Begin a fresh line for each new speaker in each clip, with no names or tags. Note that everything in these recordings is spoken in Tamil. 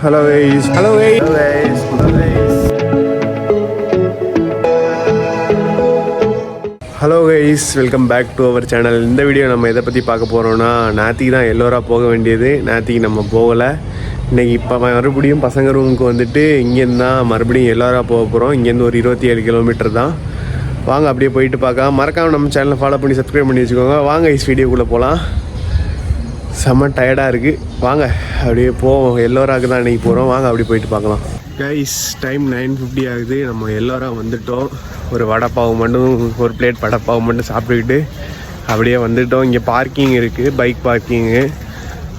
Hello guys. Hello guys. Hello guys. Hello guys. Hello guys, welcome back to our channel. இந்த வீடியோ நம்ம எதை பற்றி பார்க்க போகிறோன்னா, நேத்திக்கு தான் எல்லோரா போக வேண்டியது. நேத்திக்கு நம்ம போகலை. இன்றைக்கி இப்போ மறுபடியும் பசங்க ரூமுக்கு வந்துட்டு இங்கேருந்து தான் மறுபடியும் எல்லோரா போக போகிறோம். இங்கேருந்து ஒரு 27 கிலோமீட்டர் தான். வாங்க அப்படியே போயிட்டு பார்க்கலாம். மறக்காமல் நம்ம சேனலை ஃபாலோ பண்ணி சப்ஸ்கிரைப் பண்ணி வச்சுக்கோங்க. வாங்க கைஸ், வீடியோக்குள்ளே போகலாம். செம்ம டயர்டாக இருக்குது. வாங்க அப்படியே போவோம். எல்லோராக்கு தான் இன்றைக்கி போகிறோம். வாங்க அப்படியே போயிட்டு பார்க்கலாம். கைஸ், டைம் 9:50 ஆகுது. நம்ம எல்லோரா வந்துவிட்டோம். ஒரு வடைப்பாவு மட்டும், ஒரு பிளேட் வடைப்பாவு மட்டும் சாப்பிட்டுக்கிட்டு அப்படியே வந்துவிட்டோம். இங்கே பார்க்கிங் இருக்குது, பைக் பார்க்கிங்கு.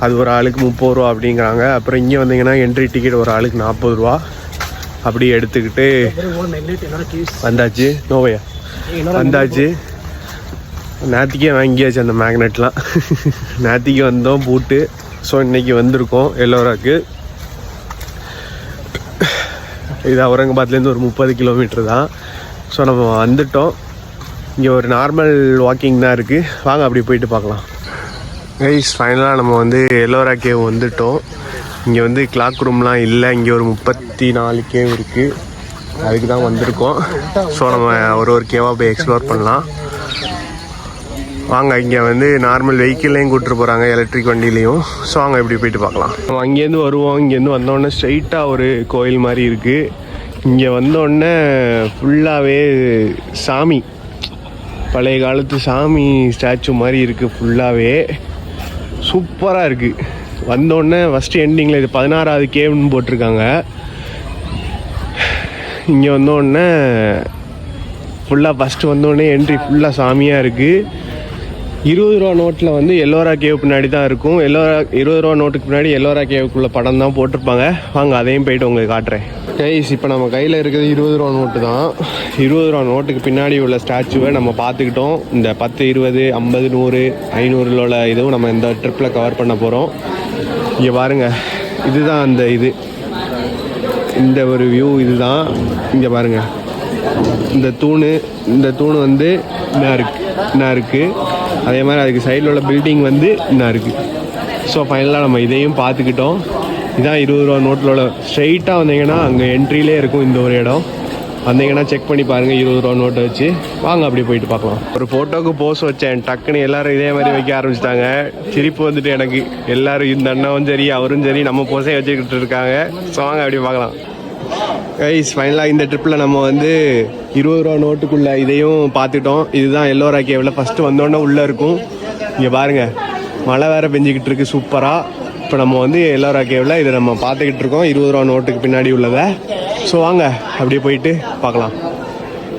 அது ஒரு ஆளுக்கு 30 ரூபா அப்படிங்கிறாங்க. அப்புறம் இங்கே வந்தீங்கன்னா என்ட்ரி டிக்கெட் ஒரு ஆளுக்கு 40 ரூபா. அப்படியே எடுத்துக்கிட்டு வந்தாச்சு. நோவையா வந்தாச்சு. நேத்திக்கே வாங்கியாச்சு அந்த மேக்னெட்லாம். நேத்திக்கு வந்தோம் பூட்டு. ஸோ இன்றைக்கி வந்திருக்கோம் எல்லோராக்கு. இது அவுரங்காபாத்லேருந்து ஒரு 30 கிலோமீட்டர் தான். ஸோ நம்ம வந்துட்டோம். இங்கே ஒரு நார்மல் வாக்கிங் தான் இருக்குது. வாங்க அப்படி போயிட்டு பார்க்கலாம். கைஸ், ஃபைனலாக நம்ம வந்து எல்லோரா கேவ் வந்துட்டோம். இங்கே வந்து கிளாக் ரூம்லாம் இல்லை. இங்கே ஒரு 34 கேவ் இருக்குது. அதுக்கு தான் வந்திருக்கோம். ஸோ நம்ம ஒரு கேவாக போய் எக்ஸ்ப்ளோர் பண்ணலாம். வாங்க, இங்கே வந்து நார்மல் வெஹிக்கிள்லையும் கூப்பிட்டு போகிறாங்க, எலக்ட்ரிக் வண்டிலையும். ஸோ வாங்க இப்படி போயிட்டு பார்க்கலாம். நம்ம அங்கேருந்து வருவோம். இங்கேருந்து வந்தோடனே ஸ்ட்ரைட்டாக ஒரு கோயில் மாதிரி இருக்குது. இங்கே வந்தோடனே ஃபுல்லாகவே சாமி, பழைய காலத்து சாமி ஸ்டாச்சு மாதிரி இருக்குது. ஃபுல்லாகவே சூப்பராக இருக்குது. வந்தோடனே ஃபஸ்ட்டு எண்டிங்கில் இது 16வது கேவ்னு போட்டிருக்காங்க. இங்கே வந்தோடனே ஃபுல்லாக ஃபஸ்ட்டு வந்தோடனே என்ட்ரி ஃபுல்லாக சாமியாக இருக்குது. 20 ரூபா நோட்டில் வந்து எல்லோரா கேவ் பின்னாடி தான் இருக்கும். 20 ரூபா நோட்டுக்கு பின்னாடி எல்லோரா கேவுக்குள்ள படம் தான் போட்டிருப்பாங்க. வாங்க அதையும் போயிட்டு உங்களுக்கு காட்டுறேன். கைஸ், இப்போ நம்ம கையில் இருக்கிறது 20 ரூபா நோட்டு தான். 20 ரூபா நோட்டுக்கு பின்னாடி உள்ள ஸ்டாச்சுவை நம்ம பார்த்துக்கிட்டோம். இந்த 10, 20, 50, 100, 500 உள்ள இதுவும் நம்ம இந்த ட்ரிப்பில் கவர் பண்ண போகிறோம். இங்கே பாருங்கள், இதுதான் அந்த இது, இந்த ஒரு வியூ இதுதான். இங்கே பாருங்கள், இந்த தூண் வந்து என்ன இருக்குது. அதே மாதிரி அதுக்கு சைடில் உள்ள பில்டிங் வந்து என்ன இருக்குது. ஸோ ஃபைனலாக நம்ம இதையும் பார்த்துக்கிட்டோம். இதான் 20 ரூபா நோட்டில் உள்ள. ஸ்ட்ரைட்டாக வந்தீங்கன்னா அங்கே என்ட்ரிலே இருக்கும் இந்த ஒரு இடம். வந்தீங்கன்னா செக் பண்ணி பாருங்கள் 20 ரூபா நோட்டை வச்சு. வாங்க அப்படி போயிட்டு பார்க்கலாம். ஒரு ஃபோட்டோவுக்கு போஸ் வச்சேன். டக்குன்னு எல்லோரும் இதே மாதிரி வைக்க ஆரம்பிச்சிட்டாங்க. சிரிப்பு வந்துட்டு எனக்கு. எல்லோரும் இந்த அண்ணாவும் சரி அவரும் சரி நம்ம போஸே வச்சுக்கிட்டு இருக்காங்க. ஸோ வாங்க அப்படி பார்க்கலாம். கைஸ், ஃபைனலாக இந்த ட்ரிப்பில் நம்ம வந்து 20 ரூபா நோட்டுக்குள்ளே இதையும் பார்த்துட்டோம். இதுதான் எல்லோரா கேவில். ஃபஸ்ட்டு வந்தோடனே உள்ளே இருக்கும். இங்கே பாருங்கள், மழை வேறு பெஞ்சிக்கிட்டு இருக்குது சூப்பராக. இப்போ நம்ம வந்து எல்லோரா கேவில் இதை நம்ம பார்த்துக்கிட்டு இருக்கோம், 20 ரூபா நோட்டுக்கு பின்னாடி உள்ளதை. ஸோ வாங்க அப்படியே போயிட்டு பார்க்கலாம்.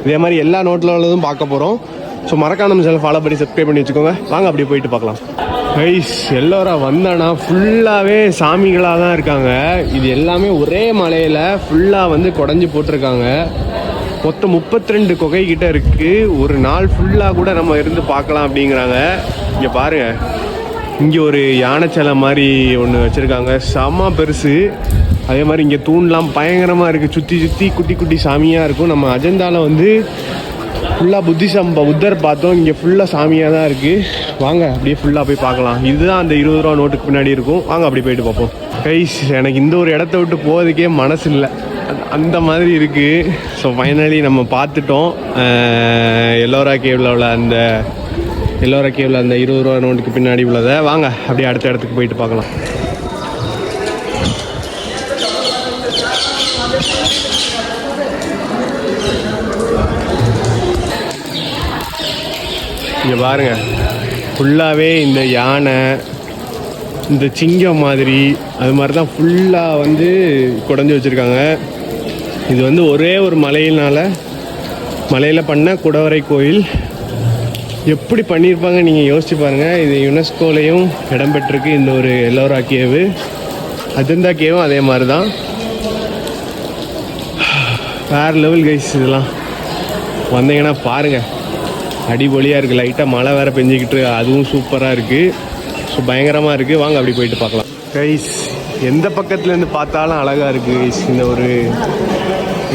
இதே மாதிரி எல்லா நோட்டில் உள்ளதும் பார்க்க போகிறோம். ஸோ மறக்காம நம்ம சேனல் ஃபாலோ பண்ணி சப்ஸ்கிரைப் பண்ணி வச்சுக்கோங்க. வாங்க அப்படியே போயிட்டு பார்க்கலாம். கைஸ், எல்லோரா வந்தானா ஃபுல்லாகவே சாமிகளாக தான் இருக்காங்க. இது எல்லாமே ஒரே மலையில் ஃபுல்லாக வந்து குடஞ்சி போட்டிருக்காங்க. மொத்தம் 32 குகை கிட்ட இருக்குது. ஒரு நாள் ஃபுல்லாக கூட நம்ம இருந்து பார்க்கலாம் அப்படிங்கிறாங்க. இங்கே பாருங்கள், இங்கே ஒரு யானை சிலை மாதிரி ஒன்று வச்சுருக்காங்க, செம்ம பெருசு. அதே மாதிரி இங்கே தூண்லாம் பயங்கரமாக இருக்குது. சுற்றி குட்டி குட்டி சாமியாக இருக்கும். நம்ம அஜந்தாவில் வந்து ஃபுல்லாக புத்தர் பார்த்தோம். இங்கே ஃபுல்லாக சாமியாக தான் இருக்குது. வாங்க அப்படியே ஃபுல்லாக போய் பார்க்கலாம். இதுதான் அந்த 20 ரூபா நோட்டுக்கு பின்னாடி இருக்கும். வாங்க அப்படி போயிட்டு பார்ப்போம். கைஸ், எனக்கு இந்த ஒரு இடத்த விட்டு போகிறதுக்கே மனசு இல்லை, அந்த மாதிரி இருக்குது. ஸோ ஃபைனலி நம்ம பார்த்துட்டோம் எல்லோரா கேவில் உள்ள அந்த 20 ரூபா நோட்டுக்கு பின்னாடி உள்ளதை. வாங்க அப்படியே அடுத்த இடத்துக்கு போயிட்டு பார்க்கலாம். இங்கே பாருங்கள், ஃபுல்லாகவே இந்த யானை, இந்த சிங்கம் மாதிரி அது மாதிரி தான் ஃபுல்லாக வந்து குடஞ்சி வச்சுருக்காங்க. இது வந்து ஒரே ஒரு மலையில் பண்ண குடவரை கோயில். எப்படி பண்ணியிருப்பாங்க நீங்கள் யோசிச்சு பாருங்கள். இது யுனெஸ்கோலையும் இடம் பெற்றிருக்கு இந்த ஒரு எல்லோரா கேவு. அஜந்தா கேவும் அதே மாதிரி தான். வேறு லெவல் கைஸ். இதெல்லாம் வந்தீங்கன்னா பாருங்கள், அடிபொலியாக இருக்குது. லைட்டாக மழை வேறு பெஞ்சிக்கிட்டு, அதுவும் சூப்பராக இருக்குது. ஸோ பயங்கரமாக இருக்குது. வாங்க அப்படி போயிட்டு பார்க்கலாம். கைஸ், எந்த பக்கத்துலேருந்து பார்த்தாலும் அழகாக இருக்குது கைஸ். இந்த ஒரு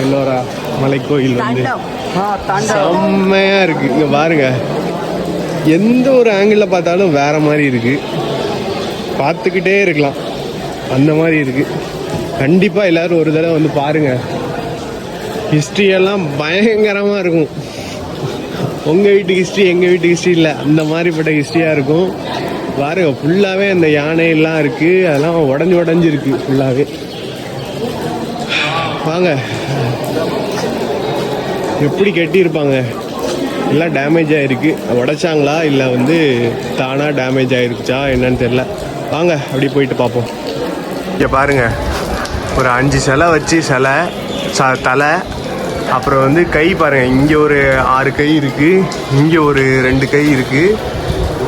எல்லோரா மலைக்கோயில் வந்து செம்மையாக இருக்குது. இங்கே பாருங்கள், எந்த ஒரு ஆங்கிளில் பார்த்தாலும் வேறு மாதிரி இருக்குது. பார்த்துக்கிட்டே இருக்கலாம், அந்த மாதிரி இருக்குது. கண்டிப்பாக எல்லோரும் ஒரு தடவை வந்து பாருங்கள். ஹிஸ்ட்ரியெல்லாம் பயங்கரமாக இருக்கும். உங்கள் வீட்டு ஹிஸ்ட்ரி எங்கள் வீட்டு ஹிஸ்ட்ரி இல்லை, அந்த மாதிரிப்பட்ட ஹிஸ்ட்ரியாக இருக்கும். பாருங்க, ஃபுல்லாகவே அந்த யானையெல்லாம் இருக்குது, அதெல்லாம் உடஞ்சிருக்கு ஃபுல்லாகவே. வாங்க, எப்படி கட்டியிருப்பாங்க, எல்லாம் டேமேஜ் ஆகிருக்கு. உடைச்சாங்களா இல்லை வந்து தானாக டேமேஜ் ஆகிருக்குச்சா என்னன்னு தெரில. வாங்க அப்படி போயிட்டு பார்ப்போம். இங்கே பாருங்கள், ஒரு 5 சிலை வச்சு தலை, அப்புறம் வந்து கை பாருங்கள், இங்கே ஒரு 6 கை இருக்குது, இங்கே ஒரு 2 கை இருக்குது.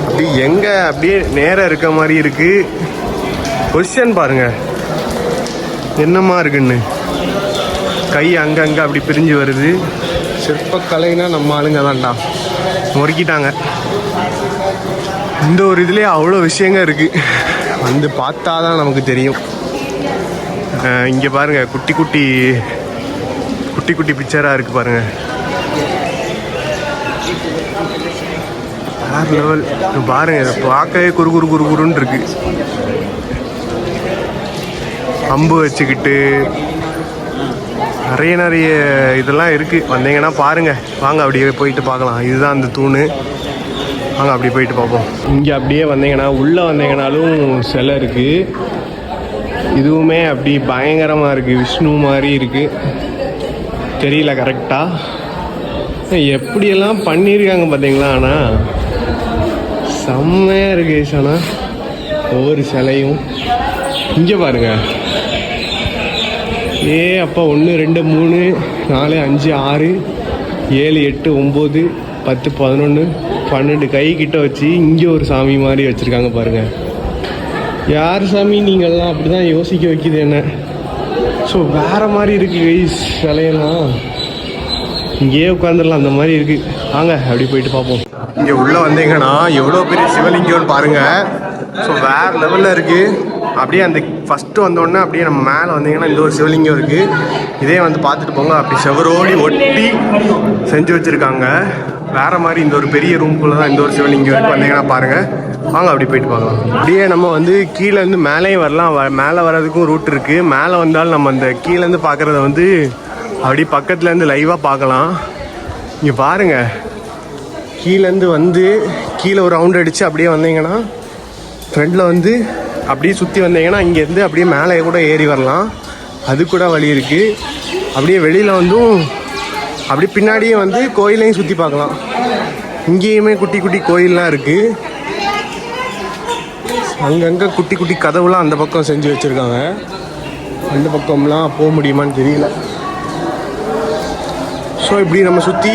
அப்படி எங்கே அப்படியே நேராக இருக்க மாதிரி இருக்குது. பொசிஷன் பாருங்கள் என்னமா இருக்குன்னு. கை அங்கங்கே அப்படி பிரிஞ்சு வருது. சிற்பக்கலைனா நம்ம ஆளுங்க தான்டா, முறுக்கிட்டாங்க. இந்த ஒரு இதுலேயே அவ்வளோ விஷயங்க இருக்குது, வந்து பார்த்தா தான் நமக்கு தெரியும். இங்கே பாருங்கள், குட்டி குட்டி பிக்சராக இருக்குது பாருங்கள். வேறு லெவல் பாருங்கள். இதை பார்க்கவே குறுகுறுன்னு இருக்கு. அம்பு வச்சுக்கிட்டு நிறைய இதெல்லாம் இருக்குது. வந்தீங்கன்னா பாருங்கள். வாங்க அப்படியே போயிட்டு பார்க்கலாம். இதுதான் அந்த தூண். வாங்க அப்படி போயிட்டு பார்ப்போம். இங்கே அப்படியே வந்தீங்கன்னா, உள்ளே வந்தீங்கன்னாலும் சிலை இருக்குது. இதுவுமே அப்படி பயங்கரமாக இருக்குது, விஷ்ணு மாதிரி இருக்குது. தெரியல கரெக்டாக எப்படியெல்லாம் பண்ணியிருக்காங்க பார்த்தீங்களா. ஆனால் செம்மையாக இருக்குது. ஆனால் ஒவ்வொரு சிலையும் இங்கே பாருங்கள். அப்போ 1 2 3 4 5 6 7 8 9 10 11 12 கை கிட்ட வச்சு இங்கே ஒரு சாமி மாதிரி வச்சுருக்காங்க பாருங்கள். யார் சாமி நீங்கள்லாம் அப்படி தான் யோசிக்க வைக்கிது என்ன. ஸோ வேறு மாதிரி இருக்குது கைஸ். சிலையெல்லாம் இங்கேயே உட்காந்துடலாம், அந்த மாதிரி இருக்குது. வாங்க அப்படி போயிட்டு பார்ப்போம். இங்கே உள்ளே வந்தீங்கன்னா எவ்வளோ பெரிய சிவலிங்கம்னு பாருங்கள். ஸோ வேறு லெவலில் இருக்குது. அப்படியே அந்த ஃபஸ்ட்டு வந்தோடனே அப்படியே நம்ம மேலே வந்தீங்கன்னா இந்த ஒரு சிவலிங்கம் இருக்குது. இதே வந்து பார்த்துட்டு போங்க. அப்படி செவரோடி ஒட்டி செஞ்சு வச்சுருக்காங்க. வேறு மாதிரி இந்த ஒரு பெரிய ரூம்குள்ளே தான் இந்த ஒரு சிவலிங்கம் இருக்குது. வந்தீங்கன்னா பாருங்கள். வாங்க அப்படி போயிட்டு பார்க்கலாம். அப்படியே நம்ம வந்து கீழேருந்து மேலேயும் வரலாம். மேலே வர்றதுக்கும் ரூட் இருக்குது. மேலே வந்தாலும் நம்ம அந்த கீழேருந்து பார்க்குறத வந்து அப்படி பக்கத்துலேருந்து லைவாக பார்க்கலாம். இங்கே பாருங்கள், கீழேருந்து வந்து கீழே ஒரு ரவுண்ட் அடித்து அப்படியே வந்தீங்கன்னா ஃப்ரெண்டில் வந்து அப்படியே சுற்றி வந்தீங்கன்னா இங்கேருந்து அப்படியே மேலே கூட ஏறி வரலாம். அது கூட வழி இருக்குது. அப்படியே வெளியில் வந்தும் அப்படி பின்னாடியே வந்து கோயிலையும் சுற்றி பார்க்கலாம். இங்கேயுமே குட்டி கோயிலெலாம் இருக்குது. அங்கங்கே குட்டி கதவுலாம் அந்த பக்கம் செஞ்சு வச்சுருக்காங்க. அந்த பக்கம்லாம் போக முடியுமான்னு தெரியல. ஸோ இப்படி நம்ம சுற்றி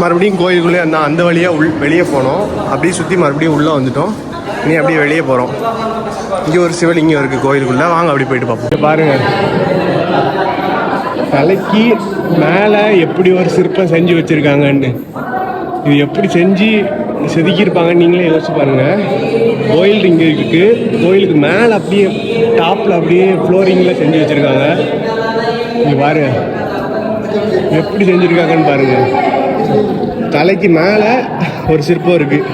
மறுபடியும் கோயிலுக்குள்ளே அந்த வழியாக வெளியே போனோம். அப்படியே சுற்றி மறுபடியும் உள்ளே வந்துட்டோம். இனி அப்படியே வெளியே போகிறோம். இங்கே ஒரு சிவலிங்கம் இருக்குது கோயிலுக்குள்ளே. வாங்க அப்படி போயிட்டு பார்ப்போம். பாருங்கள், தலைக்கு மேலே எப்படி ஒரு சிற்பம் செஞ்சு வச்சுருக்காங்கன்னு. இது எப்படி செஞ்சு செதுக்கியிருப்பாங்கன்னு நீங்களே யோசிச்சு பாருங்கள். கோயில் இங்கே இருக்குது. கோயிலுக்கு மேலே அப்படியே டாப்பில் அப்படியே ஃப்ளோரிங்கில் செஞ்சு வச்சுருக்காங்க. இங்கே பாருங்க எப்படி செஞ்சுருக்காங்கன்னு பாருங்கள். தலைக்கு மேலே ஒரு சிற்பம் இருக்குது.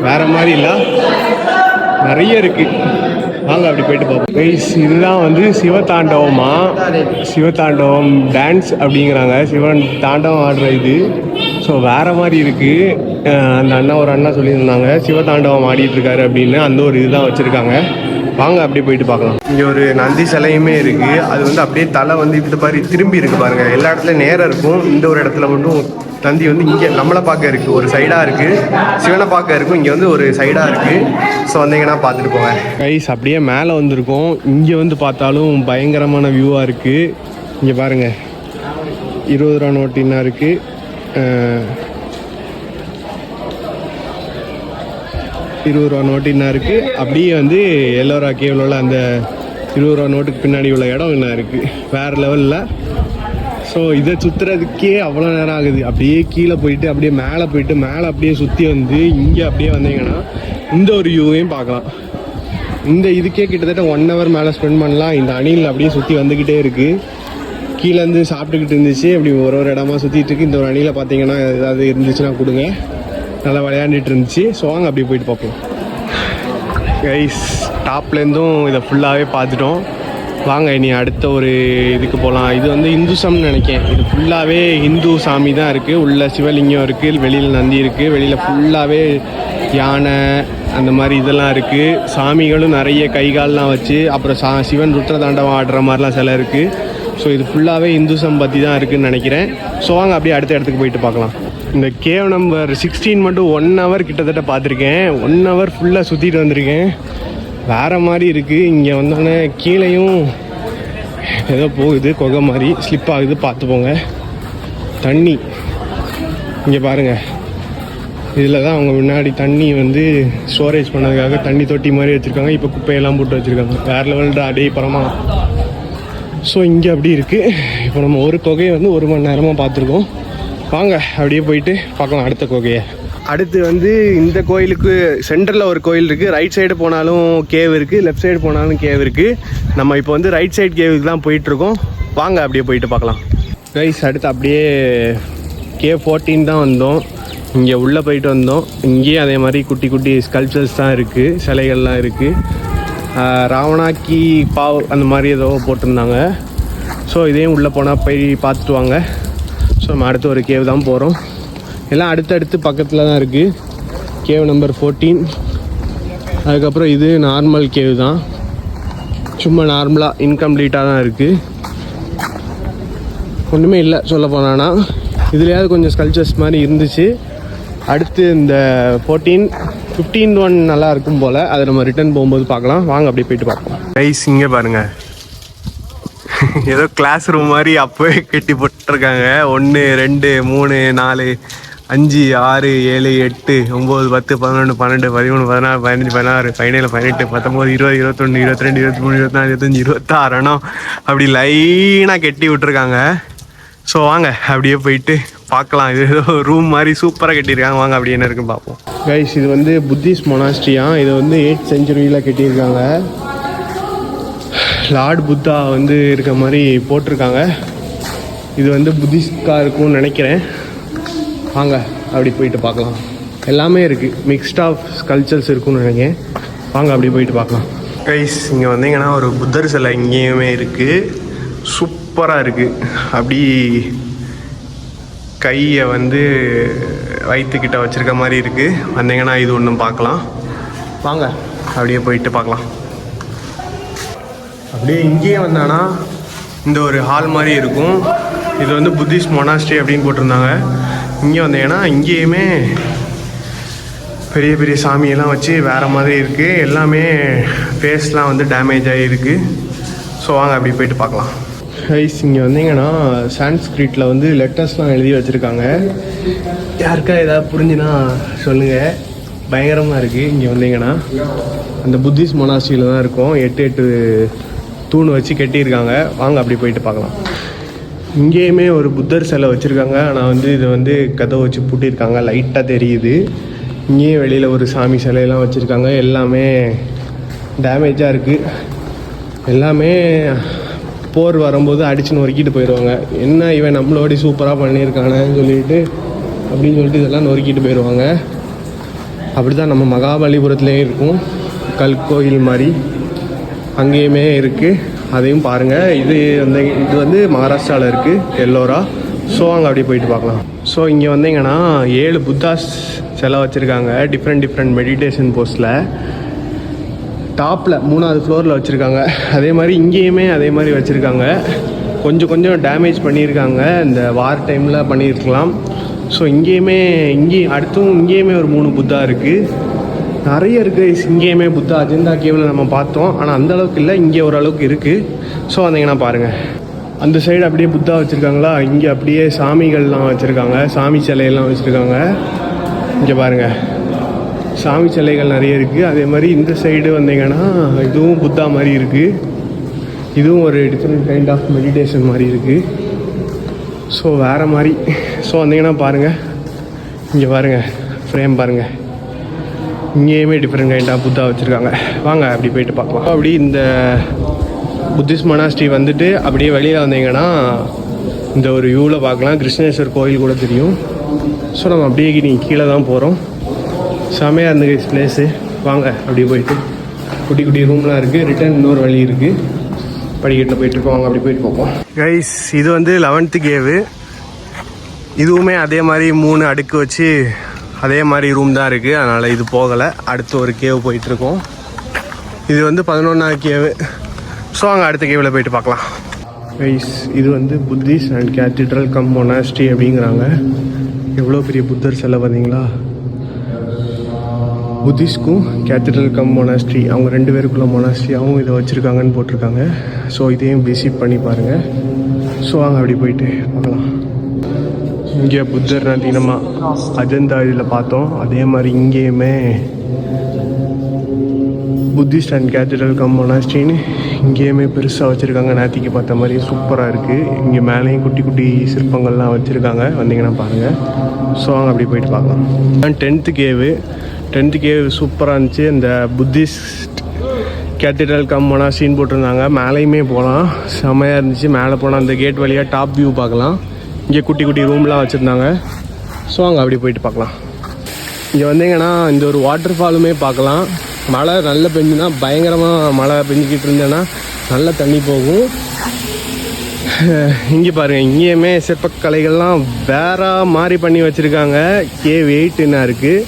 வேறு மாதிரி இல்லை, நிறைய இருக்குது. வாங்க அப்படி போயிட்டு பார்ப்போம். கைஸ், இதுதான் வந்து சிவதாண்டவமா. சிவதாண்டவம் டான்ஸ் அப்படிங்கிறாங்க. சிவன் தாண்டவம் ஆடுற இது. ஸோ வேறு மாதிரி இருக்குது. அந்த ஒரு அண்ணா சொல்லியிருந்தாங்க சிவதாண்டவம் ஆடிட்டு இருக்காரு அப்படின்னு. அந்த ஒரு இதுதான் வச்சுருக்காங்க. வாங்க அப்படியே போயிட்டு பார்க்கலாம். இங்கே ஒரு நந்தி சிலையுமே இருக்குது. அது வந்து அப்படியே தலை வந்து இந்த மாதிரி திரும்பி இருக்குது பாருங்கள். எல்லா இடத்துலையும் நேராக இருக்கும். இந்த ஒரு இடத்துல மட்டும் நந்தி வந்து இங்கே நம்மளை பார்க்க இருக்குது, ஒரு சைடாக இருக்குது. சிவனை பார்க்க இருக்கும், இங்கே வந்து ஒரு சைடாக இருக்குது. ஸோ வந்தீங்கன்னா பார்த்துட்டு போங்க. கைஸ், அப்படியே மேலே வந்திருக்கோம். இங்கே வந்து பார்த்தாலும் பயங்கரமான வியூவாக இருக்குது. இங்கே பாருங்கள், 20 ரூபா நோட்டு என்ன இருக்குது. 20 ரூபா நோட்டு என்ன இருக்குது. அப்படியே வந்து எல்லோரா கேவலில் அந்த 20 ரூபா நோட்டுக்கு பின்னாடி உள்ள இடம் என்ன இருக்குது. வேறு லெவலில். ஸோ இதை சுற்றுறதுக்கே அவ்வளோ நேரம் ஆகுது. அப்படியே கீழே போயிட்டு அப்படியே மேலே போயிட்டு மேலே அப்படியே சுற்றி வந்து இங்கே அப்படியே வந்தீங்கன்னா இந்த ஒரு வியூவையும் பார்க்கலாம். இந்த இதுக்கே கிட்டத்தட்ட 1 hour மேலே ஸ்பெண்ட் பண்ணலாம். இந்த அணில் அப்படியே சுற்றி வந்துக்கிட்டே இருக்குது. கீழேருந்து சாப்பிட்டுக்கிட்டு இருந்துச்சு. அப்படி ஒரு இடமா சுற்றிட்டு இருக்கு. இந்த ஒரு அணியில் பார்த்தீங்கன்னா ஏதாவது இருந்துச்சுன்னா கொடுங்க. நல்லா விளையாண்டுட்டு இருந்துச்சு. ஸோ வாங்க அப்படியே போயிட்டு பார்ப்போம். கைஸ், டாப்லேருந்தும் இதை ஃபுல்லாகவே பார்த்துட்டோம். வாங்க இனி அடுத்த ஒரு இதுக்கு போகலாம். இது வந்து இந்துசம்னு நினைக்கிறேன். இது ஃபுல்லாகவே இந்து சாமி தான் இருக்குது. உள்ள சிவலிங்கம் இருக்குது, வெளியில் நந்தி இருக்குது, வெளியில் ஃபுல்லாகவே யானை அந்த மாதிரி இதெல்லாம் இருக்குது. சாமிகளும் நிறைய கைகால்லாம் வச்சு, அப்புறம் சிவன் ருத்ரதாண்டவம் ஆடுற மாதிரிலாம் சிலை இருக்குது. ஸோ இது ஃபுல்லாகவே இந்துசம் பற்றி தான் இருக்குதுன்னு நினைக்கிறேன். ஸோ வாங்க அப்படியே அடுத்த இடத்துக்கு போயிட்டு பார்க்கலாம். இந்த கேவ் நம்பர் 16 மட்டும் 1 hour கிட்டத்தட்ட பார்த்துருக்கேன். 1 hour ஃபுல்லாக சுற்றிட்டு வந்திருக்கேன். வேறு மாதிரி இருக்குது. இங்கே வந்தோடனே கீழேயும் ஏதோ போகுது, குகை மாதிரி ஸ்லிப் ஆகுது, பார்த்து போங்க. தண்ணி இங்கே பாருங்கள். இதில் தான் அவங்க முன்னாடி தண்ணி வந்து ஸ்டோரேஜ் பண்ணதுக்காக தண்ணி தொட்டி மாதிரி வச்சுருக்காங்க. இப்போ குப்பையெல்லாம் போட்டு வச்சுருக்காங்க. வேறு லெவல்டா அடே பரமா. ஸோ இங்கே அப்படி இருக்குது. இப்போ நம்ம ஒரு குகையை வந்து 1 மணி நேரமாக பார்த்துருக்கோம். வாங்க அப்படியே போயிட்டு பார்க்கலாம் அடுத்த குகையை. அடுத்து வந்து இந்த கோயிலுக்கு சென்டரில் ஒரு கோயில் இருக்குது. ரைட் சைடு போனாலும் கேவ் இருக்குது, லெஃப்ட் சைடு போனாலும் கேவ் இருக்குது. நம்ம இப்போ வந்து ரைட் சைடு கேவுக்கு தான் போயிட்டுருக்கோம். வாங்க அப்படியே போயிட்டு பார்க்கலாம். கைஸ் அடுத்து அப்படியே கேவ் 14 தான் வந்தோம். இங்கே உள்ளே போயிட்டு வந்தோம். இங்கேயும் அதே மாதிரி குட்டி குட்டி ஸ்கல்ப்சர்ஸ் தான் இருக்குது, சிலைகள்லாம் இருக்குது. ராவணாக்கி பாவ் அந்த மாதிரி ஏதோ போட்டிருந்தாங்க. ஸோ இதையும் உள்ளே போனால் போய் பார்த்துட்டு வாங்க. ஸோ நம்ம அடுத்து ஒரு கேவ் தான் போகிறோம். எல்லாம் அடுத்தடுத்து பக்கத்தில் தான் இருக்குது. Cave number 14. அதுக்கப்புறம் இது நார்மல் கேவ் தான், சும்மா நார்மலாக இன்கம்ப்ளீட்டாக தான் இருக்குது. ஒன்றுமே இல்லை சொல்ல போனான்னா. இதுலையாவது கொஞ்சம் ஸ்கல்ச்சர்ஸ் மாதிரி இருந்துச்சு. அடுத்து இந்த 14, 15 1 நல்லா இருக்கும் போல். அதை நம்ம ரிட்டர்ன் போகும்போது பார்க்கலாம். வாங்க அப்படியே போயிட்டு பார்ப்போம். ரைஸ் இங்கே பாருங்கள், ஏதோ கிளாஸ் ரூம் மாதிரி அப்போவே கட்டி போட்டிருக்காங்க. 1 2 3 4 5 6 7 8 9 10 11 12 13 14 15 16 17 18 19 20 21 22 23 24 25 26 அணம் அப்படி லைனாக கட்டி விட்டுருக்காங்க. ஸோ வாங்க அப்படியே போயிட்டு பார்க்கலாம். இது ஏதோ ரூம் மாதிரி சூப்பராக கட்டியிருக்காங்க. வாங்க அப்படி என்ன இருக்குன்னு பார்ப்போம். கைஸ் இது வந்து புத்திஸ்ட் மொனாஸ்ட்ரியா. இது வந்து 8th century கட்டியிருக்காங்க. லார்ட் புத்தா வந்து இருக்க மாதிரி போட்டிருக்காங்க. இது வந்து புத்திஸ்டாக இருக்கும்னு நினைக்கிறேன். வாங்க அப்படி போயிட்டு பார்க்கலாம். எல்லாமே இருக்குது, மிக்ஸ்ட் ஆஃப் கல்ச்சர்ஸ் இருக்குன்னு நினைக்கிறேன். வாங்க அப்படி போயிட்டு பார்க்கலாம். கைஸ் இங்கே வந்தீங்கன்னா ஒரு புத்தர் சிலை இங்கேயுமே இருக்குது. சூப்பராக இருக்குது. அப்படி கையை வந்து வயிற்றுக்கிட்ட வச்சுருக்க மாதிரி இருக்குது. வந்தீங்கன்னா இது ஒன்றும் பார்க்கலாம். வாங்க அப்படியே போயிட்டு பார்க்கலாம். அப்படியே இங்கேயே வந்தானா இந்த ஒரு ஹால் மாதிரி இருக்கும். இது வந்து புத்திஸ்ட் மொனாஸ்ட்ரி அப்படின்னு போட்டிருந்தாங்க. இங்கே வந்தீங்கன்னா இங்கேயுமே பெரிய பெரிய சாமியெல்லாம் வச்சு வேறு மாதிரி இருக்குது. எல்லாமே ஃபேஸ்லாம் வந்து டேமேஜ் ஆகிருக்கு. ஸோ வாங்க அப்படி போயிட்டு பார்க்கலாம். ரைஸ் இங்கே வந்தீங்கன்னா சான்ஸ்கிரிட்டில் வந்து லெட்டர்ஸ்லாம் எழுதி வச்சுருக்காங்க. யாருக்கா ஏதாவது புரிஞ்சுன்னா சொல்லுங்கள். பயங்கரமாக இருக்குது. இங்கே வந்தீங்கன்னா அந்த புத்திஸ்ட் மொனாஸ்ட்ரியில் தான் இருக்கும். 8 தூண் வச்சு கட்டியிருக்காங்க. வாங்க அப்படி போயிட்டு பார்க்கலாம். இங்கேயுமே ஒரு புத்தர் சிலை வச்சுருக்காங்க. ஆனால் வந்து இதை வந்து கதவை வச்சு பூட்டியிருக்காங்க, லைட்டாக தெரியுது. இங்கேயும் வெளியில் ஒரு சாமி சிலையெல்லாம் வச்சுருக்காங்க. எல்லாமே டேமேஜாக இருக்குது. எல்லாமே போர் வரும்போது அடிச்சு நொறுக்கிட்டு போயிடுவாங்க. என்ன இவன் நம்மளோட சூப்பராக பண்ணியிருக்கானேன்னு சொல்லிட்டு அப்படின்னு சொல்லிட்டு இதெல்லாம் நொறுக்கிட்டு போயிடுவாங்க. அப்படி தான் நம்ம மகாபலிபுரத்துலேயும் இருக்கும் கல்கோயில் மாதிரி, அங்கேயுமே இருக்குது. அதையும் பாருங்கள். இது வந்து மகாராஷ்டிராவில் இருக்குது, எல்லோரா. ஸோ அங்கே அப்படியே போயிட்டு பார்க்கலாம். ஸோ இங்கே வந்தீங்கன்னா 7 புத்தாஸ் சிலை வச்சுருக்காங்க. டிஃப்ரெண்ட் மெடிடேஷன் போஸ்டில் டாப்பில் 3வது ஃப்ளோரில் வச்சுருக்காங்க. அதே மாதிரி இங்கேயுமே அதே மாதிரி வச்சுருக்காங்க. கொஞ்சம் டேமேஜ் பண்ணியிருக்காங்க, இந்த வார் டைமில் பண்ணியிருக்கலாம். ஸோ இங்கேயுமே ஒரு 3 புத்தா இருக்குது. நிறைய இருக்குது இங்கேயுமே புத்தா. அஜந்தா கேவில் நம்ம பார்த்தோம், ஆனால் அந்தளவுக்கு இல்லை. இங்கே ஓரளவுக்கு இருக்குது. ஸோ வந்தீங்கன்னா பாருங்கள். அந்த சைடு அப்படியே புத்தா வச்சுருக்காங்களா, இங்கே அப்படியே சாமிகள்லாம் வச்சுருக்காங்க, சாமி சிலையெல்லாம் வச்சுருக்காங்க. இங்கே பாருங்கள், சாமி சிலைகள் நிறைய இருக்குது. அதே மாதிரி இந்த சைடு வந்தீங்கன்னா இதுவும் புத்தா மாதிரி இருக்குது. இதுவும் ஒரு டிஃப்ரெண்ட் கைண்ட் ஆஃப் மெடிடேஷன் மாதிரி இருக்குது. ஸோ வேறு மாதிரி. ஸோ வந்தீங்கன்னா பாருங்கள், இங்கே பாருங்கள், ஃப்ரேம் பாருங்கள். இங்கேயுமே டிஃப்ரெண்ட் கைண்டாக புத்தா வச்சுருக்காங்க. வாங்க அப்படி போயிட்டு பார்க்கலாம். அப்படி இந்த புத்திஸ்ட் மொனாஸ்ட்ரி வந்துட்டு அப்படியே வெளியில் வந்தீங்கன்னா இந்த ஒரு வியூவில் பார்க்கலாம். கிருஷ்ணேஸ்வர் கோயில் கூட தெரியும். ஸோ நம்ம அப்படியே நீங்கள் கீழே தான் போகிறோம். செமையாக இருந்துச்சு பிளேஸு. வாங்க அப்படியே போயிட்டு குட்டி ரூம்லாம் இருக்குது. ரிட்டர்ன் இன்னொரு வழி இருக்குது. படிக்கட்டில் போயிட்டுருக்கோம். அவங்க அப்படி போயிட்டு பார்ப்போம். கைஸ், இது வந்து 11th கேவு. இதுவுமே அதே மாதிரி 3 அடுக்கு வச்சு அதே மாதிரி ரூம் தான் இருக்குது. அதனால் இது போகலை. அடுத்து ஒரு கேவ் போயிட்டுருக்கோம். இது வந்து 11வது கேவு. ஸோ அங்கே அடுத்த கேவில் போயிட்டு பார்க்கலாம். கைஸ், இது வந்து Buddhist and cathedral come monastery அப்படிங்கிறாங்க. எவ்வளோ பெரிய புத்தர் சிலை பார்த்தீங்களா? புத்திஸ்ட்க்கும் கேத்தீட்ரல் கம் மொனாஸ்ட்ரி, அவங்க 2 பேருக்குள்ள மொனாஸ்ட்ரியாகவும் இதை வச்சுருக்காங்கன்னு போட்டிருக்காங்க. ஸோ இதையும் விசிட் பண்ணி பாருங்கள். ஸோ அங்கே அப்படி போயிட்டு பார்க்கலாம். இங்கே புத்தர் நதினமாக அஜந்தா இதில் பார்த்தோம். அதே மாதிரி இங்கேயுமே புத்திஸ்ட் அண்ட் கேத்தீட்ரல் கம் மொனாஸ்ட்ரின்னு இங்கேயுமே பெருசாக வச்சுருக்காங்க. நேத்திக்கு பார்த்த மாதிரி சூப்பராக இருக்குது. இங்கே மேலேயும் குட்டி குட்டி சிற்பங்கள்லாம் வச்சுருக்காங்க. வந்தீங்கன்னா பாருங்கள். ஸோ அங்கே அப்படி போயிட்டு பார்க்கலாம். 10th cave. 10th கேவ் சூப்பராக இருந்துச்சு. இந்த புத்திஸ்ட் கேத்தீட்ரல் கம் மொனாஸ்ட்ரின்னு போட்டிருந்தாங்க. மேலேயுமே போகலாம், செம்மையாக இருந்துச்சு. மேலே போனால் அந்த கேட் வழியாக டாப் வியூ பார்க்கலாம். இங்கே குட்டி குட்டி ரூம்லாம் வச்சுருந்தாங்க. ஸோ அங்கே அப்படி போயிட்டு பார்க்கலாம். இங்கே வந்தீங்கன்னா இந்த ஒரு வாட்டர் ஃபாலுமே பார்க்கலாம். மழை நல்லா பெஞ்சுன்னா, பயங்கரமாக மழை பெஞ்சிக்கிட்டு இருந்தேன்னா நல்லா தண்ணி போகும். இங்கே பாருங்கள், இங்கேயுமே சிற்பக்கலைகள்லாம் வேற மாதிரி பண்ணி வச்சுருக்காங்க. கேவ் 8 இருக்குது.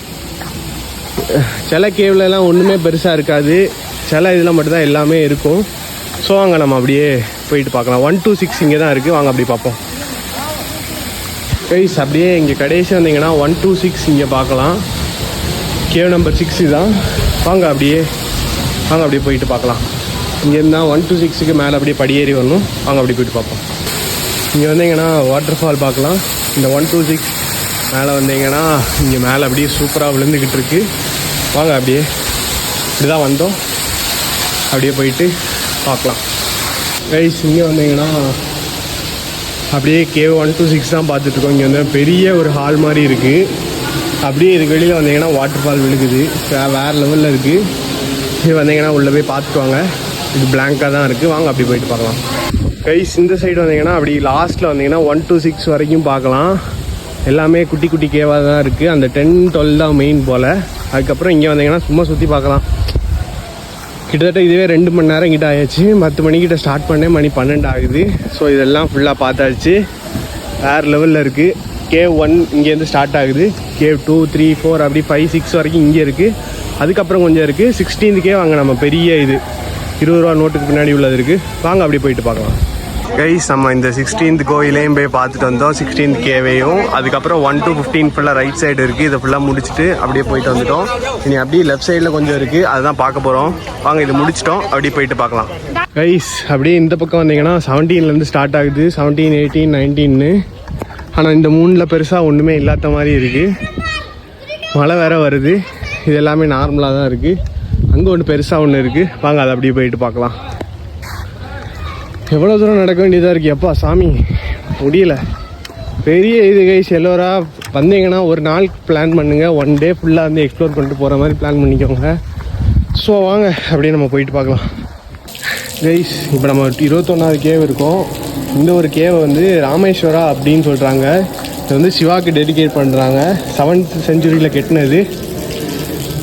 சில கேவ்லலாம் ஒன்றுமே பெருசாக இருக்காது. சில இதில் மட்டும்தான் எல்லாமே இருக்கும். ஸோ அங்கே நம்ம அப்படியே போயிட்டு பார்க்கலாம். 1 to 6 இங்கே தான் இருக்குது. வாங்க அப்படி பார்ப்போம். கைஸ், அப்படியே இங்கே கடைசி வந்தீங்கன்னா 1 to 6 இங்கே பார்க்கலாம். கேவ் நம்பர் 6 தான். வாங்க அப்படியே போயிட்டு பார்க்கலாம். இங்கேருந்து 1 to 6க்கு மேலே அப்படியே படியேறி வரணும். வாங்க அப்படி போயிட்டு பார்ப்போம். இங்கே வந்தீங்கன்னா வாட்டர் ஃபால் பார்க்கலாம். இந்த 1 to 6 மேலே வந்தீங்கன்னா இங்கே மேலே அப்படியே சூப்பராக விழுந்துக்கிட்டு இருக்கு. வாங்க அப்படியே இப்படி தான் வந்தோம். அப்படியே போயிட்டு பார்க்கலாம். கைஸ், இங்கே வந்தீங்கன்னா அப்படியே கேவ் 1 to 6 தான் பார்த்துட்ருக்கோம். இங்கே வந்து பெரிய ஒரு ஹால் மாதிரி இருக்குது. அப்படியே இதுக்கு வெளியில் வந்தீங்கன்னா வாட்டர் ஃபால் விழுகுது. வேறு லெவலில் இருக்குது. இது வந்தீங்கன்னா உள்ளே போய் பார்த்துட்டு வாங்க. இது பிளாங்காக தான் இருக்குது. வாங்க அப்படி போயிட்டு பார்க்கலாம். கைஸ், இந்த சைடு வந்தீங்கன்னா அப்படி லாஸ்ட்டில் வந்தீங்கன்னா 1 to 6 வரைக்கும் பார்க்கலாம். எல்லாமே குட்டி குட்டி கேவாக தான் இருக்குது. அந்த 10, 12 தான் மெயின் போல். அதுக்கப்புறம் இங்கே வந்தீங்கன்னா சும்மா சுற்றி பார்க்கலாம். கிட்டத்தட்ட இதுவே 2 மணி நேரம் கிட்ட ஆயிடுச்சு. 10 மணிக்கிட்ட ஸ்டார்ட் பண்ணேன், மணி 12 ஆகுது. ஸோ இதெல்லாம் ஃபுல்லாக பார்த்தாச்சு. வேறு லெவலில் இருக்குது. கேவ் 1 இங்கேருந்து ஸ்டார்ட் ஆகுது. கேவ் 2, 3, 4 அப்படி 5, 6 வரைக்கும் இங்கே இருக்குது. அதுக்கப்புறம் கொஞ்சம் இருக்குது. 16th கேவ் அங்கே நம்ம பெரிய இது 20 ரூபா நோட்டுக்கு பின்னாடி உள்ளது இருக்குது. வாங்க அப்படி போயிட்டு பார்க்கலாம். கைஸ், நம்ம இந்த 16th கோயிலையும் போய் பார்த்துட்டு வந்தோம். 16th கேவையும். அதுக்கப்புறம் 1 to 15 ஃபுல்லாக ரைட் சைடு இருக்குது. இதை ஃபுல்லாக முடிச்சுட்டு அப்படியே போயிட்டு வந்துட்டோம். இனி அப்படியே லெஃப்ட் சைடில் கொஞ்சம் இருக்குது, அதுதான் பார்க்க போகிறோம். வாங்க இது முடிச்சிட்டோம், அப்படியே போயிட்டு பார்க்கலாம். கைஸ், அப்படியே இந்த பக்கம் வந்தீங்கன்னா 17லேருந்து ஸ்டார்ட் ஆகுது. 17, 18, 19. ஆனால் இந்த 3ல் பெருசாக ஒன்றுமே இல்லாத மாதிரி இருக்குது. மழை வேறு வருது. இது எல்லாமே நார்மலாக தான் இருக்குது. அங்கே ஒன்று பெருசாக ஒன்று இருக்குது. வாங்க அதை அப்படியே போயிட்டு பார்க்கலாம். எவ்வளோ தூரம் நடக்க வேண்டியதாக இருக்குது. எப்பா சாமி, முடியல. பெரிய இது கைஸ். எல்லோராக வந்தீங்கன்னா ஒரு நாள் பிளான் பண்ணுங்கள். 1 day ஃபுல்லாக வந்து எக்ஸ்ப்ளோர் பண்ணிட்டு போகிற மாதிரி பிளான் பண்ணிக்கோங்க. ஸோ வாங்க அப்படியே நம்ம போயிட்டு பார்க்கலாம். கைஸ், இப்போ நம்ம 21வது கேவ் இருக்கோம். இந்த ஒரு கேவை வந்து ராமேஸ்வரா அப்படின்னு சொல்கிறாங்க. இது வந்து சிவாக்கு டெடிகேட் பண்ணுறாங்க. 7th century கட்டினது.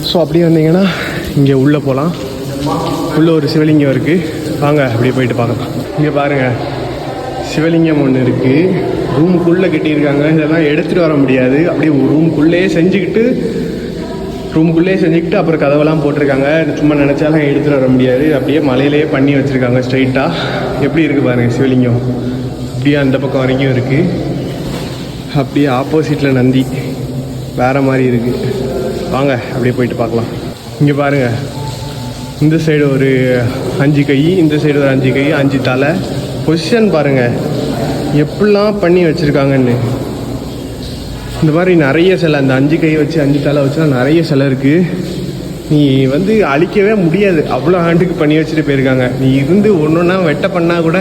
ஸோ அப்படியே வந்தீங்கன்னா இங்கே உள்ளே போகலாம். உள்ளே ஒரு சிவலிங்கம் இருக்குது. வாங்க அப்படியே போயிட்டு பார்க்கலாம். இங்கே பாருங்கள், சிவலிங்கம் ஒன்று இருக்குது. ரூமுக்குள்ளே கட்டியிருக்காங்க. இதெல்லாம் எடுத்துகிட்டு வர முடியாது. அப்படியே ரூமுக்குள்ளேயே செஞ்சுக்கிட்டு அப்புறம் கதவெல்லாம் போட்டிருக்காங்க. சும்மா நினச்சாலும் எடுத்துகிட்டு வர முடியாது. அப்படியே மலையிலேயே பண்ணி வச்சுருக்காங்க ஸ்ட்ரைட்டாக. எப்படி இருக்குது பாருங்கள் சிவலிங்கம். அப்படியே அந்த பக்கம் வரைக்கும் இருக்குது. அப்படியே ஆப்போசிட்டில் நந்தி வேறு மாதிரி இருக்குது. வாங்க அப்படியே போயிட்டு பார்க்கலாம். இங்கே பாருங்கள், இந்த சைடு ஒரு 5 கை, இந்த சைடு ஒரு 5 கை, 5 தலை. பொசிஷன் பாருங்கள் எப்படிலாம் பண்ணி வச்சுருக்காங்கன்னு. இந்த மாதிரி நிறைய சிலை, அந்த 5 கை வச்சு 5 தலை வச்சுலாம் நிறைய சிலை இருக்குது. நீ வந்து அழிக்கவே முடியாது. அவ்வளோ ஆண்டுக்கு பண்ணி வச்சுட்டு போயிருக்காங்க. நீ இருந்து ஒன்று ஒன்றா வெட்ட பண்ணால் கூட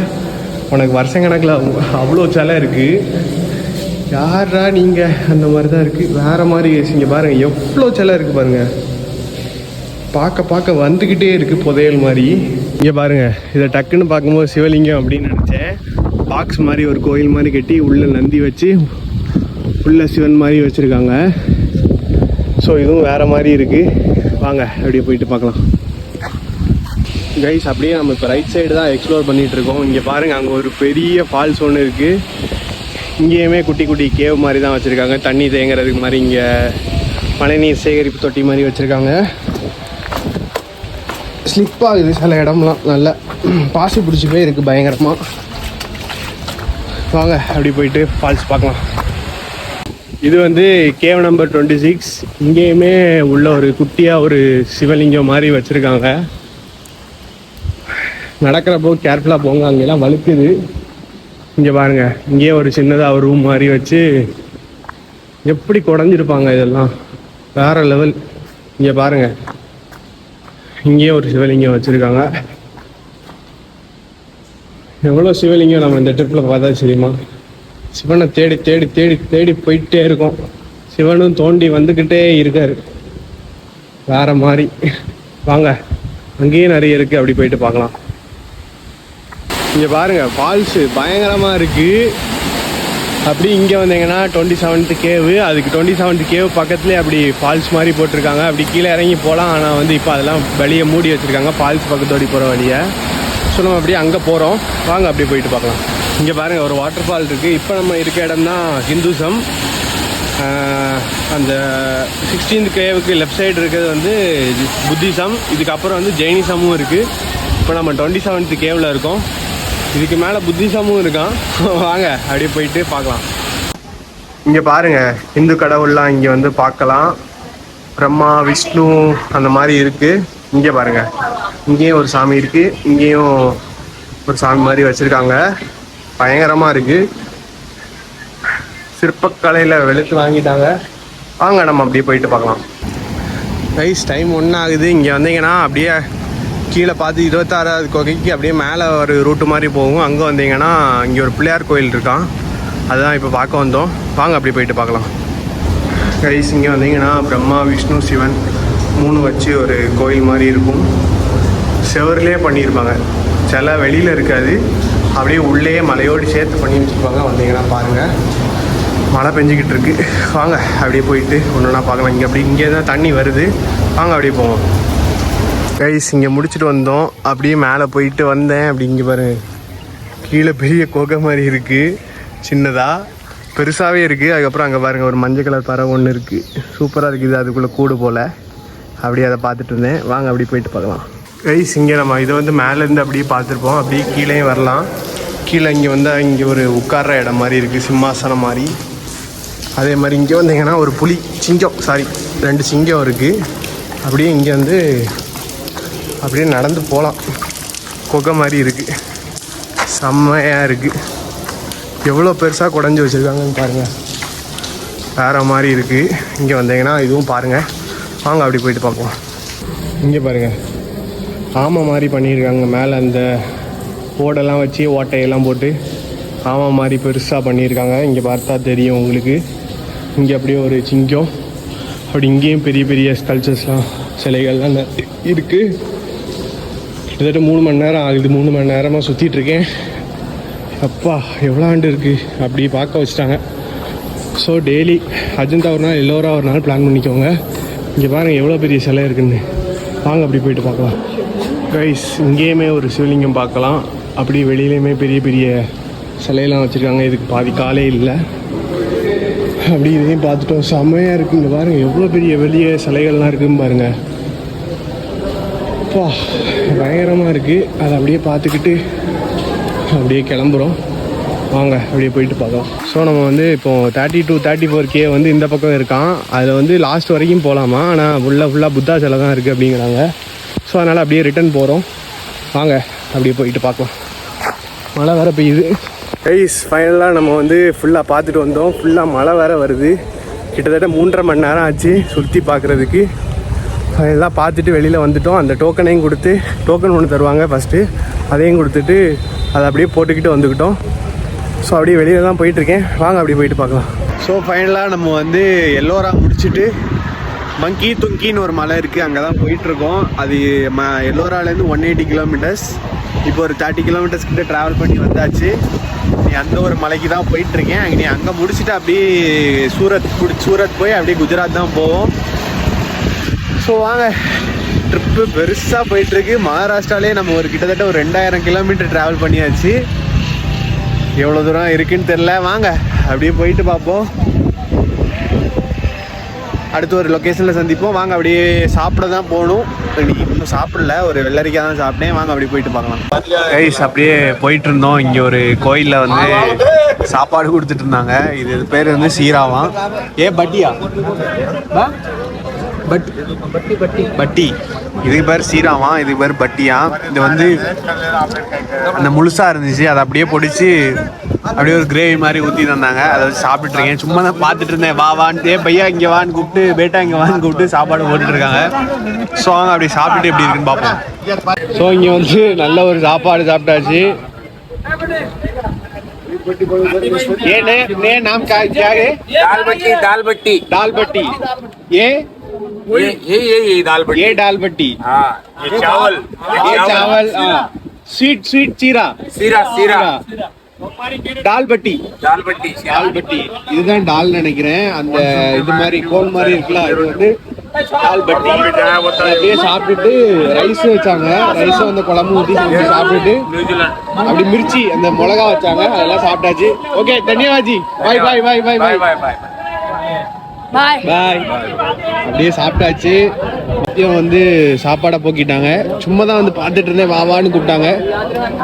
உனக்கு வருஷக்கணக்கில் அவ்வளோ சிலை இருக்குது. யாரா நீங்கள், அந்த மாதிரி தான் இருக்குது. வேறு மாதிரி இங்கே பாருங்கள் எவ்வளோ சிலை இருக்குது பாருங்கள். பார்க்க வந்துக்கிட்டே இருக்குது புதையல் மாதிரி. இங்கே பாருங்கள், இதை டக்குன்னு பார்க்கும்போது சிவலிங்கம் அப்படின்னு நினச்சேன். பாக்ஸ் மாதிரி ஒரு கோயில் மாதிரி கட்டி உள்ளே நந்தி வச்சு உள்ள சிவன் மாதிரி வச்சுருக்காங்க. ஸோ இதுவும் வேறு மாதிரி இருக்குது. வாங்க அப்படியே போயிட்டு பார்க்கலாம். கைஸ் அப்படியே நம்ம இப்போ ரைட் சைடு தான் எக்ஸ்ப்ளோர் பண்ணிகிட்டு இருக்கோம். இங்கே பாருங்கள், அங்கே ஒரு பெரிய ஃபால்ஸ் ஒன்று இருக்குது. இங்கேயுமே குட்டி குட்டி கேவ் மாதிரி தான் வச்சுருக்காங்க, தண்ணி தேங்குறதுக்கு மாதிரி. இங்கே மழைநீர் சேகரிப்பு தொட்டி மாதிரி வச்சுருக்காங்க. ஸ்லிப் ஆகுது சில இடம்லாம், நல்லா பாசி பிடிச்சி போய் இருக்குது பயங்கரமாக. வாங்க அப்படி போயிட்டு ஃபால்ஸ் பார்க்கலாம். இது வந்து கேவ் நம்பர் 26. இங்கேயுமே உள்ள ஒரு குட்டியாக ஒரு சிவலிங்கம் மாதிரி வச்சுருக்காங்க. நடக்கிறப்போ கேர்ஃபுல்லாக போங்க, அங்கெல்லாம் வழுக்குது. இங்கே பாருங்கள், இங்கேயே ஒரு சின்னதாக ஒரு ரூம் மாதிரி வச்சு எப்படி குடஞ்சிருப்பாங்க இதெல்லாம், வேறு லெவல். இங்கே பாருங்கள், இங்கேயே ஒரு சிவலிங்கம் வச்சுருக்காங்க. எவ்வளோ சிவலிங்கம் நம்ம இந்த ட்ரிப்பில் பார்த்தா தெரியுமா. சிவனை தேடி தேடி தேடி தேடி போயிட்டே இருக்கோம். சிவனும் தோண்டி வந்துக்கிட்டே இருக்காரு வேற மாதிரி. வாங்க, அங்கேயும் நிறைய இருக்குது, அப்படி போயிட்டு பார்க்கலாம். இங்கே பாருங்கள், ஃபால்ஸு பயங்கரமாக இருக்குது. அப்படி இங்கே வந்தீங்கன்னா 27th கேவு, அதுக்கு 27th கேவ் பக்கத்துலேயே அப்படி ஃபால்ஸ் மாதிரி போட்டிருக்காங்க. அப்படி கீழே இறங்கி போகலாம். ஆனால் வந்து இப்போ அதெல்லாம் வழியை மூடி வச்சுருக்காங்க, ஃபால்ஸ் பக்கத்தோடி போகிற வழியை. ஸோ நம்ம அப்படியே அங்கே போகிறோம். வாங்க அப்படியே போயிட்டு பார்க்கலாம். இங்கே பாருங்கள், ஒரு வாட்டர் ஃபால் இருக்குது. இப்போ நம்ம இருக்க இடம் தான் ஹிந்துசம். அந்த 16th கேவுக்கு லெஃப்ட் சைடு இருக்கிறது வந்து புத்திசம். இதுக்கப்புறம் வந்து ஜெயினிசமும் இருக்குது. இப்போ நம்ம 27th கேவில் இருக்கோம். இதுக்கு மேலே புத்திசமும் இருக்கான். வாங்க அப்படியே போயிட்டு பார்க்கலாம். இங்கே பாருங்கள், இந்து கடவுள்லாம் இங்கே வந்து பார்க்கலாம். பிரம்மா, விஷ்ணு அந்த மாதிரி இருக்குது. இங்கே பாருங்கள், இங்கேயும் ஒரு சாமி இருக்குது, இங்கேயும் ஒரு சாமி மாதிரி வச்சுருக்காங்க. பயங்கரமாக இருக்குது. சிற்பக்கலையில் வெளுத்து வாங்கிட்டாங்க. வாங்க நம்ம அப்படியே போயிட்டு பார்க்கலாம். ரைஸ் டைம் 1 ஆகுது. இங்கே வந்தீங்கன்னா அப்படியே கீழே பார்த்து 26வது குகைக்கு அப்படியே மேலே ஒரு ரூட்டு மாதிரி போகும். அங்கே வந்தீங்கன்னா இங்கே ஒரு பிள்ளையார் கோயில் இருக்கான், அதுதான் இப்போ பார்க்க வந்தோம். வாங்க அப்படியே போயிட்டு பார்க்கலாம். ரைஸ் இங்கே வந்தீங்கன்னா பிரம்மா, விஷ்ணு, சிவன் 3 வச்சு ஒரு கோயில் மாதிரி இருக்கும். செவர்லேயே பண்ணியிருப்பாங்க, சில வெளியில் இருக்காது, அப்படியே உள்ளே மலையோடு சேர்த்து பண்ணி வச்சுருப்பாங்க. வந்தீங்கன்னா பாருங்கள், மழை பெஞ்சிக்கிட்டு இருக்கு. வாங்க அப்படியே போயிட்டு ஒன்று ஒன்றா பார்க்கலாம். இங்கே தான் தண்ணி வருது. வாங்க அப்படியே போவோம். கைஸ் இங்கே முடிச்சுட்டு வந்தோம். அப்படியே மேலே போயிட்டு வந்தேன். அப்படி இங்கே பாருங்க, கீழே பெரிய கோகை மாதிரி இருக்குது, சின்னதாக பெருசாகவே இருக்குது. அதுக்கப்புறம் அங்கே பாருங்கள், ஒரு மஞ்சள் கலர் பறவை ஒன்று இருக்குது, சூப்பராக இருக்குது. அதுக்குள்ளே கூடு போல். அப்படியே அதை பார்த்துட்டு இருந்தேன். வாங்க அப்படியே போயிட்டு பார்க்கலாம். கைஸ் இங்கே நம்ம இதை வந்து மேலேருந்து அப்படியே பார்த்துருப்போம். அப்படியே கீழேயும் வரலாம். கீழே இங்கே வந்து இங்கே ஒரு உட்கார்ற இடம் மாதிரி இருக்குது, சிம்மாசனம் மாதிரி. அதே மாதிரி இங்கே வந்தீங்கன்னா ஒரு சிங்கம் 2 சிங்கம் இருக்குது. அப்படியே இங்கே வந்து அப்படியே நடந்து போகலாம். குகை மாதிரி இருக்குது, செம்மையாக இருக்குது. எவ்வளோ பெருசாக குடஞ்சி வச்சுருக்காங்கன்னு பாருங்கள், வேறு மாதிரி இருக்குது. இங்கே வந்தீங்கன்னா இதுவும் பாருங்கள். வாங்க அப்படி போயிட்டு பார்ப்போம். இங்கே பாருங்கள், ஆமை மாதிரி பண்ணியிருக்காங்க. மேலே அந்த ஓடெல்லாம் வச்சு ஓட்டையெல்லாம் போட்டு ஆமை மாதிரி பெருசாக பண்ணியிருக்காங்க. இங்கே பார்த்தா தெரியும் உங்களுக்கு. இங்கே அப்படியே ஒரு சிங்கம், அப்படி இங்கேயும் பெரிய பெரிய ஸ்கல்ச்சர்ஸ்லாம், சிலைகள்லாம் இருக்குது. கிட்டத்தட்ட 3 மணி நேரம் ஆகுது. 3 மணி நேரமாக சுற்றிட்டுருக்கேன். அப்பா எவ்வளோ ஆண்டு இருக்குது அப்படி பார்க்க வச்சுட்டாங்க. ஸோ டெய்லி அஜந்தா ஒரு நாள், எல்லோரா ஒரு நாள் பிளான் பண்ணிக்கோங்க. இங்கே பாருங்கள் எவ்வளோ பெரிய சிலை இருக்குன்னு. வாங்க அப்படி போயிட்டு பார்க்கலாம். கைஸ் இங்கேயுமே ஒரு சிவலிங்கம் பார்க்கலாம். அப்படி வெளியிலையுமே பெரிய பெரிய சிலையெல்லாம் வச்சுருக்காங்க. இதுக்கு பாதி காலே இல்லை. அப்படி இதையும் பார்த்துட்டோம், செம்மையாக இருக்குது. இங்கே பாருங்கள் எவ்வளோ பெரிய வெளியே சிலைகள்லாம் இருக்குதுன்னு பாருங்கள். அப்பா பயங்கரமாக இருக்குது. அதை அப்படியே பார்த்துக்கிட்டு அப்படியே கிளம்புறோம். வாங்க அப்படியே போயிட்டு பார்க்கலாம். ஸோ நம்ம வந்து இப்போது 32, 34K வந்து இந்த பக்கம் இருக்கான். அதில் வந்து லாஸ்ட் வரைக்கும் போகலாமா, ஆனால் ஃபுல்லாக புத்தா சிலை தான் இருக்குது அப்படிங்கிறாங்க. ஸோ அதனால் அப்படியே ரிட்டன் போகிறோம். வாங்க அப்படியே போயிட்டு பார்க்கலாம். மழை வேறு பெய்யுது. கைஸ் ஃபைனலாக நம்ம வந்து ஃபுல்லாக பார்த்துட்டு வந்தோம். ஃபுல்லாக மழை வேறு வருது. கிட்டத்தட்ட 3.5 மணி நேரம் ஆச்சு சுற்றி பார்க்குறதுக்கு. அதெல்லாம் பார்த்துட்டு வெளியில் வந்துட்டோம். அந்த டோக்கனையும் கொடுத்து, டோக்கன் ஒன்று தருவாங்க ஃபஸ்ட்டு, அதையும் கொடுத்துட்டு அதை அப்படியே போட்டுக்கிட்டு வந்துக்கிட்டோம். ஸோ அப்படியே வெளியில் தான் போயிட்டுருக்கேன். வாங்க அப்படியே போயிட்டு பார்க்கலாம். ஸோ ஃபைனலாக நம்ம வந்து எல்லோரா முடிச்சுட்டு மங்கி துங்கின்னு ஒரு மலை இருக்குது, அங்கே தான் போயிட்டுருக்கோம். அது எல்லோராலேருந்து 180 கிலோமீட்டர்ஸ். இப்போ ஒரு 30 கிலோமீட்டர்ஸ் கிட்ட ட்ராவல் பண்ணி வந்தாச்சு. நீ அந்த ஒரு மலைக்கு தான் போயிட்டுருக்கேன். நீ அங்கே முடிச்சுட்டு அப்படியே சூரத் போய் அப்படியே குஜராத் தான் போவோம். ஸோ வாங்க ட்ரிப் ட்ரிப்பு பெருசாக போயிட்டுருக்கு. மகாராஷ்டிராலே நம்ம கிட்டத்தட்ட ஒரு 2000 கிலோமீட்டர் ட்ராவல் பண்ணியாச்சு. எவ்வளோ தூரம் இருக்குன்னு தெரில. வாங்க அப்படியே போயிட்டு பார்ப்போம். அடுத்து ஒரு லொக்கேஷனில் சந்திப்போம். வாங்க அப்படியே சாப்பிட தான் போகணும். இன்னைக்கு இன்னும் சாப்பிடல, ஒரு வெள்ளரிக்காய் தான் சாப்பிட்டேன். வாங்க அப்படியே போயிட்டு பார்க்கலாம். கைஸ் அப்படியே போயிட்டு இருந்தோம். இங்கே ஒரு கோயிலில் வந்து சாப்பாடு கொடுத்துட்டு இருந்தாங்க. இது பேர் வந்து சீராவாம். பட்டியா பட்டி. இதுக்கு பேர் சீராவாம், இதுக்கு பேர் பட்டியா. இது வந்து அந்த முழுசா இருந்துச்சு, அதை அப்படியே பொடிச்சு அப்படியே ஒரு கிரேவி மாதிரி ஊற்றி தந்தாங்க. அதை வச்சு சாப்பிட்டு இருக்கேன். சும்மா தான் பார்த்துட்டு இருந்தேன். வான்னு பையா இங்கே வான்னு கூப்பிட்டு, பேட்டா இங்கே வான்னு கூப்பிட்டு சாப்பாடு போட்டுட்டு இருக்காங்க. ஸோ அவங்க அப்படி சாப்பிட்டுட்டு எப்படி இருக்குன்னு பார்ப்போம். ஸோ இங்கே வந்து நல்ல ஒரு சாப்பாடு சாப்பிட்டாச்சு. नाम क्या है?
दाल बट्टी
ये
दाल बट्टी।
ये दाल बट्टी।
ये चावल
स्वीट चीरा दाल बट्टी இதுதான் டால் நினைக்கிறேன். அந்த இது மாதிரி கோல் மாதிரி இருக்குல்ல, இது வந்து டால் பட்டி. அப்படியே சாப்பிட்டுட்டு ரைஸ் வச்சாங்க. ரைஸ் வந்து குழம்பு ஊற்றி சாப்பிட்டுட்டு அப்படி மிர்ச்சி அந்த மிளகா வச்சாங்க, அதெல்லாம் சாப்பிட்டாச்சு. ஓகே, தன்யவாஜி. பாய் பாய் பாய் பாய் பாய் பாய் பாய் பாய். அப்படியே சாப்பிட்டாச்சு. மதியம் வந்து சாப்பாடை போக்கிட்டாங்க. சும்மா தான் வந்து பார்த்துட்டு இருந்தேன், வாவான்னு கூப்பிட்டாங்க.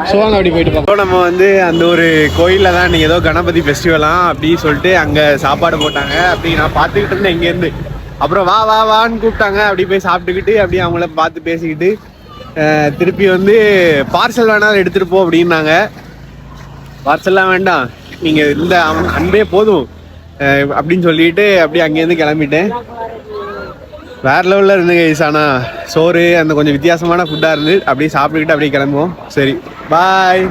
ஸோ வாங்க அப்படி போயிட்டு பார்ப்போம். நம்ம வந்து அந்த ஒரு கோயிலில் தான் நீங்கள் ஏதோ கணபதி ஃபெஸ்டிவலாம் அப்படின்னு சொல்லிட்டு அங்கே சாப்பாடு போட்டாங்க. அப்படி நான் பார்த்துக்கிட்டு இருந்தேன் இங்கேருந்து. அப்புறம் வான்னு கூப்பிட்டாங்க. அப்படி போய் சாப்பிட்டுக்கிட்டு அப்படியே அவங்கள பார்த்து பேசிக்கிட்டு திருப்பி வந்து பார்சல் வேணாலும் எடுத்துகிட்டு போ அப்படின்னாங்க. பார்சல்லாம் வேண்டாம், நீங்கள் இந்த அன்பே போதும் அப்படின்னு சொல்லிட்டு அப்படியே அங்கேருந்து கிளம்பிட்டேன். வேற லெவலில் இருந்துங்க கைஸ். ஆனால் சோறு அந்த கொஞ்சம் வித்தியாசமான ஃபுட்டாக இருந்து அப்படியே சாப்பிட்டுக்கிட்டு அப்படியே கிளம்புவோம். சரி பாய்.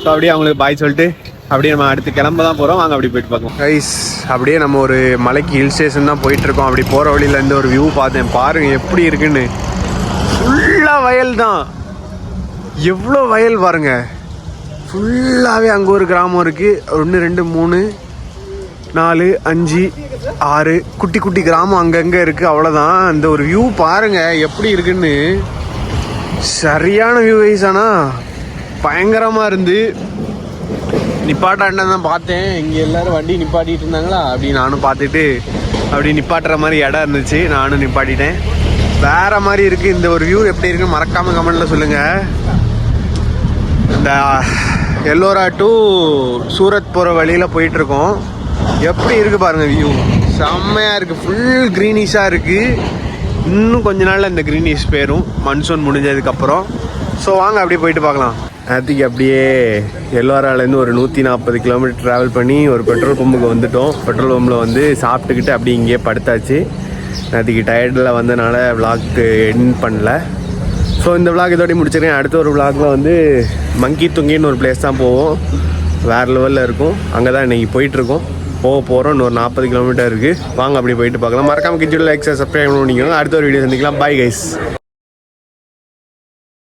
ஸோ அப்படியே அவங்களுக்கு பாய் சொல்லிட்டு அப்படியே நம்ம அடுத்து கிளம்ப தான் போகிறோம். வாங்க அப்படி போயிட்டு பார்க்கலாம் கைஸ். அப்படியே நம்ம ஒரு மலைக்கு ஹில் ஸ்டேஷன் தான் போயிட்டுருக்கோம். அப்படி போகிற வழியிலேருந்து ஒரு வியூ பார்த்தேன். பாருங்கள் எப்படி இருக்குன்னு. ஃபுல்லாக வயல் தான். எவ்வளோ வயல் பாருங்க. ஃபுல்லாகவே அங்கே ஒரு கிராமம் இருக்குது. 1 2 3 4 5 6 குட்டி குட்டி கிராமம் அங்கங்கே இருக்குது. அவ்வளோதான். அந்த ஒரு வியூ பாருங்கள் எப்படி இருக்குன்னு. சரியான வியூ வைஸ். ஆனால் பயங்கரமாக இருந்து நிப்பாட்டாண்ட தான் பார்த்தேன். இங்கே எல்லோரும் வண்டி நிப்பாட்டிகிட்டு இருந்தாங்களா, அப்படி நானும் பார்த்துட்டு அப்படி நிப்பாட்டுற மாதிரி இடம் இருந்துச்சு. நானும் நிப்பாட்டிட்டேன். வேறு மாதிரி இருக்குது. இந்த ஒரு வியூ எப்படி இருக்குன்னு மறக்காமல் கமெண்டில் சொல்லுங்கள். இந்த எல்லோரா டு சூரத் போகிற வழியில் போயிட்டுருக்கோம். எப்படி இருக்குது பாருங்கள் வியூ. செம்மையாக இருக்குது. ஃபுல் க்ரீனிஷாக இருக்குது. இன்னும் கொஞ்ச நாளில் இந்த க்ரீனிஷ் பேரும் மன்சூன் முடிஞ்சதுக்கப்புறம். ஸோ வாங்க அப்படியே போயிட்டு பார்க்கலாம். நேற்றுக்கு அப்படியே எல்லோராலேருந்து ஒரு 140 கிலோமீட்டர் ட்ராவல் பண்ணி ஒரு பெட்ரோல் பம்புக்கு வந்துட்டோம். பெட்ரோல் பம்பில் வந்து சாப்பிட்டுக்கிட்டு அப்படியே இங்கேயே படுத்தாச்சு. நேற்றுக்கு டயர்டில் வந்தனால விளாக்கு எண்ட் பண்ணல. ஸோ இந்த விளாக் இதோடய முடிச்சிருக்கேன். அடுத்த ஒரு விளாகில் வந்து மங்கி துங்கின்னு ஒரு பிளேஸ் தான் போவோம். வேறு லெவலில் இருக்கும். அங்கே தான் இன்றைக்கி போயிட்டுருக்கோம். போகிறோம். இன்னொரு 40 கிலோமீட்டர் இருக்குது. வாங்க அப்படி போயிட்டு பார்க்கலாம். மறக்காமல் கிச்சடியில் எக்ஸா சப்ஸ்கிரைப் பண்ணிக்கோங்க. அடுத்த ஒரு வீடியோ சந்திக்கலாம். Bye guys.